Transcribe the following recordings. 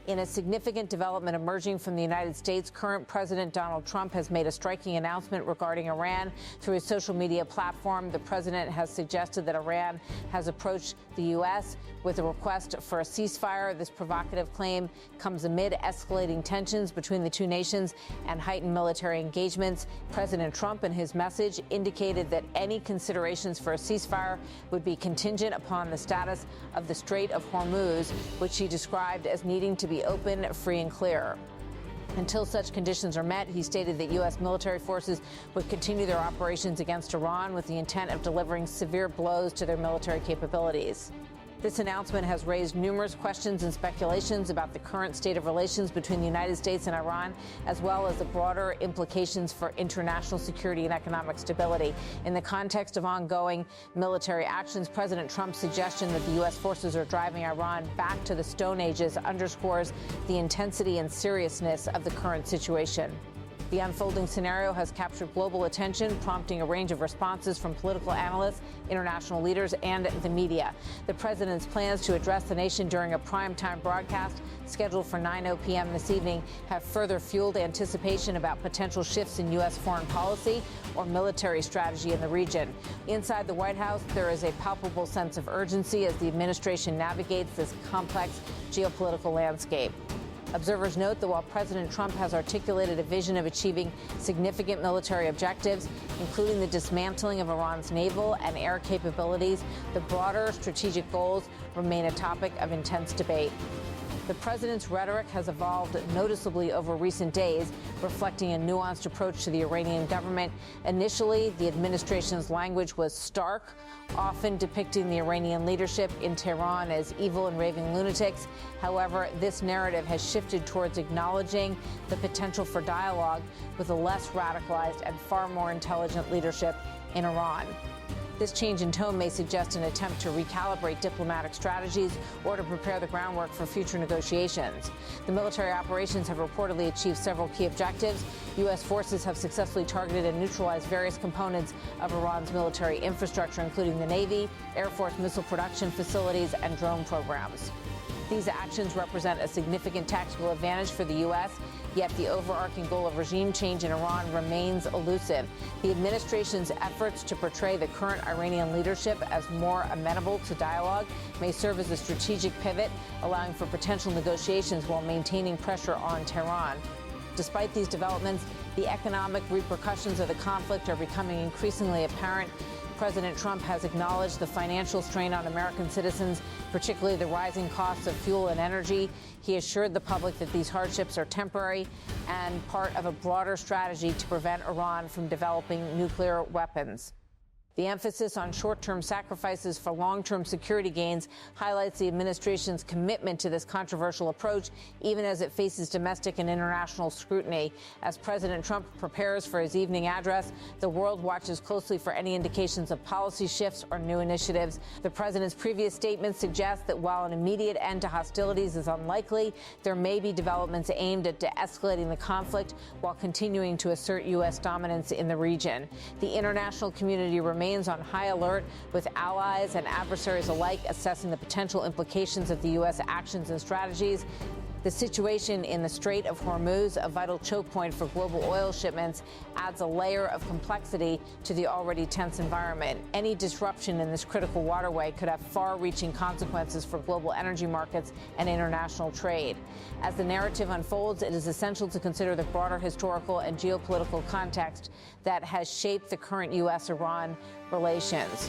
In a significant development emerging from the United States, current President Donald Trump has made a striking announcement regarding Iran. Through his social media platform, the president has suggested that Iran has approached the U.S. with a request for a ceasefire. This provocative claim comes amid escalating tensions between the two nations and heightened military engagements. President Trump, in his message, indicated that any considerations for a ceasefire would be contingent upon the status of the Strait of Hormuz, which he described as needing to be open, free, and clear. Until such conditions are met, he stated that U.S. military forces would continue their operations against Iran with the intent of delivering severe blows to their military capabilities. This announcement has raised numerous questions and speculations about the current state of relations between the United States and Iran, as well as the broader implications for international security and economic stability. In the context of ongoing military actions, President Trump's suggestion that the U.S. forces are driving Iran back to the Stone Ages underscores the intensity and seriousness of the current situation. The unfolding scenario has captured global attention, prompting a range of responses from political analysts, international leaders, and the media. The president's plans to address the nation during a primetime broadcast scheduled for 9:00 p.m. this evening have further fueled anticipation about potential shifts in U.S. foreign policy or military strategy in the region. Inside the White House, there is a palpable sense of urgency as the administration navigates this complex geopolitical landscape. Observers note that while President Trump has articulated a vision of achieving significant military objectives, including the dismantling of Iran's naval and air capabilities, the broader strategic goals remain a topic of intense debate. The president's rhetoric has evolved noticeably over recent days, reflecting a nuanced approach to the Iranian government. Initially, the administration's language was stark, often depicting the Iranian leadership in Tehran as evil and raving lunatics. However, this narrative has shifted towards acknowledging the potential for dialogue with a less radicalized and far more intelligent leadership in Iran. This change in tone may suggest an attempt to recalibrate diplomatic strategies or to prepare the groundwork for future negotiations. The military operations have reportedly achieved several key objectives. U.S. forces have successfully targeted and neutralized various components of Iran's military infrastructure, including the Navy, Air Force missile production facilities, and drone programs. These actions represent a significant tactical advantage for the U.S., yet the overarching goal of regime change in Iran remains elusive. The administration's efforts to portray the current Iranian leadership as more amenable to dialogue may serve as a strategic pivot, allowing for potential negotiations while maintaining pressure on Tehran. Despite these developments, the economic repercussions of the conflict are becoming increasingly apparent. President Trump has acknowledged the financial strain on American citizens, particularly the rising costs of fuel and energy. He assured the public that these hardships are temporary and part of a broader strategy to prevent Iran from developing nuclear weapons. The emphasis on short-term sacrifices for long-term security gains highlights the administration's commitment to this controversial approach, even as it faces domestic and international scrutiny. As President Trump prepares for his evening address, the world watches closely for any indications of policy shifts or new initiatives. The president's previous statements suggest that while an immediate end to hostilities is unlikely, there may be developments aimed at de-escalating the conflict while continuing to assert U.S. dominance in the region. The international community remains on high alert, with allies and adversaries alike assessing the potential implications of the U.S. actions and strategies. The situation in the Strait of Hormuz, a vital choke point for global oil shipments, adds a layer of complexity to the already tense environment. Any disruption in this critical waterway could have far-reaching consequences for global energy markets and international trade. As the narrative unfolds, it is essential to consider the broader historical and geopolitical context that has shaped the current U.S.-Iran relations.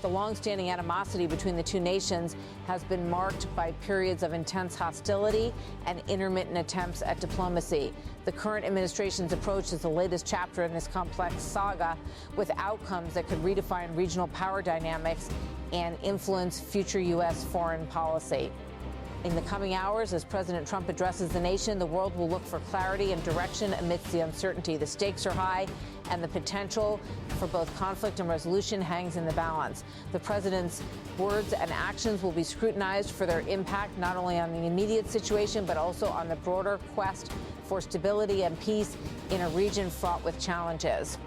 The long-standing animosity between the two nations has been marked by periods of intense hostility and intermittent attempts at diplomacy. The current administration's approach is the latest chapter in this complex saga, with outcomes that could redefine regional power dynamics and influence future U.S. foreign policy. In the coming hours, as President Trump addresses the nation, the world will look for clarity and direction amidst the uncertainty. The stakes are high, and the potential for both conflict and resolution hangs in the balance. The president's words and actions will be scrutinized for their impact not only on the immediate situation, but also on the broader quest for stability and peace in a region fraught with challenges.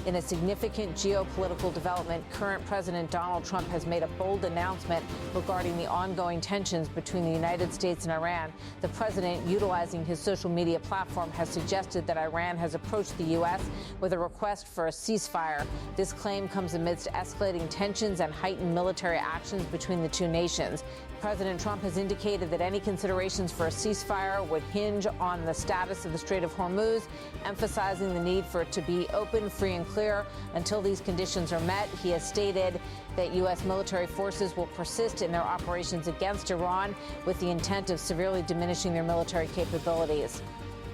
In a significant geopolitical development, current President Donald Trump has made a bold announcement regarding the ongoing tensions between the United States and Iran. The president, utilizing his social media platform, has suggested that Iran has approached the U.S. with a request for a ceasefire. This claim comes amidst escalating tensions and heightened military actions between the two nations. President Trump has indicated that any considerations for a ceasefire would hinge on the status of the Strait of Hormuz, emphasizing the need for it to be open, free, and clear. Until these conditions are met, he has stated that U.S. military forces will persist in their operations against Iran with the intent of severely diminishing their military capabilities.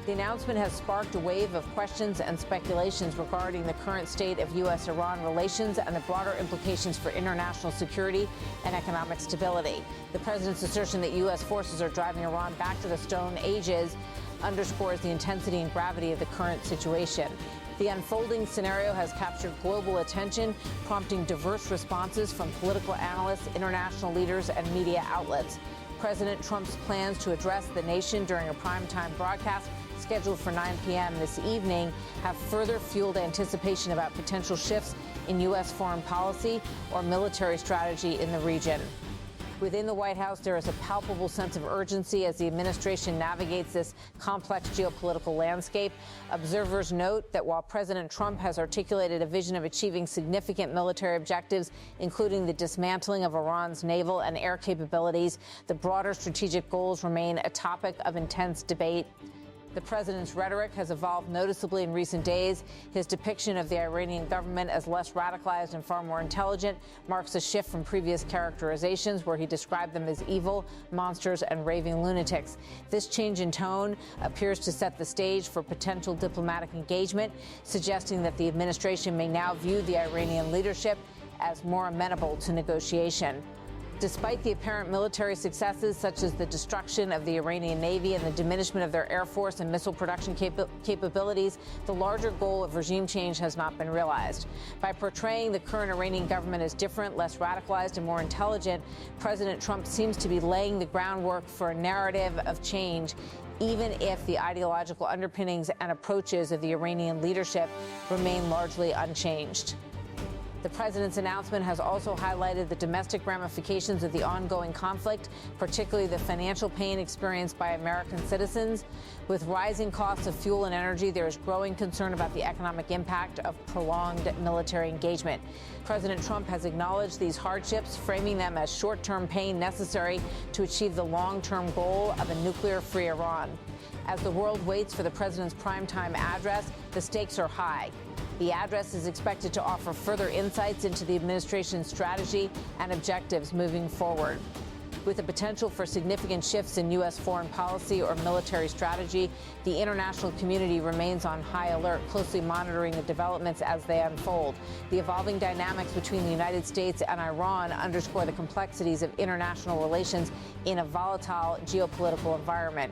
The announcement has sparked a wave of questions and speculations regarding the current state of U.S. Iran relations and the broader implications for international security and economic stability. The president's assertion that U.S. forces are driving Iran back to the Stone Ages underscores the intensity and gravity of the current situation. The unfolding scenario has captured global attention, prompting diverse responses from political analysts, international leaders, and media outlets. President Trump's plans to address the nation during a primetime broadcast scheduled for 9 p.m. this evening have further fueled anticipation about potential shifts in U.S. foreign policy or military strategy in the region. Within the White House, there is a palpable sense of urgency as the administration navigates this complex geopolitical landscape. Observers note that while President Trump has articulated a vision of achieving significant military objectives, including the dismantling of Iran's naval and air capabilities, the broader strategic goals remain a topic of intense debate. The president's rhetoric has evolved noticeably in recent days. His depiction of the Iranian government as less radicalized and far more intelligent marks a shift from previous characterizations where he described them as evil, monsters, and raving lunatics. This change in tone appears to set the stage for potential diplomatic engagement, suggesting that the administration may now view the Iranian leadership as more amenable to negotiation. Despite the apparent military successes, such as the destruction of the Iranian Navy and the diminishment of their air force and missile production capabilities, the larger goal of regime change has not been realized. By portraying the current Iranian government as different, less radicalized, and more intelligent, President Trump seems to be laying the groundwork for a narrative of change, even if the ideological underpinnings and approaches of the Iranian leadership remain largely unchanged. The president's announcement has also highlighted the domestic ramifications of the ongoing conflict, particularly the financial pain experienced by American citizens. With rising costs of fuel and energy, there is growing concern about the economic impact of prolonged military engagement. President Trump has acknowledged these hardships, framing them as short-term pain necessary to achieve the long-term goal of a nuclear-free Iran. As the world waits for the president's primetime address, the stakes are high. The address is expected to offer further insights into the administration's strategy and objectives moving forward. With the potential for significant shifts in U.S. foreign policy or military strategy, the international community remains on high alert, closely monitoring the developments as they unfold. The evolving dynamics between the United States and Iran underscore the complexities of international relations in a volatile geopolitical environment.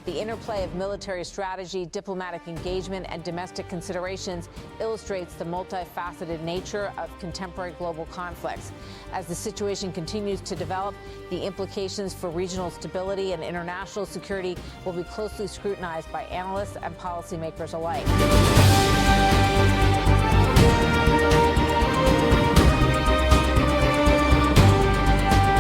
The interplay of military strategy, diplomatic engagement, and domestic considerations illustrates the multifaceted nature of contemporary global conflicts. As the situation continues to develop, the implications for regional stability and international security will be closely scrutinized by analysts and policymakers alike.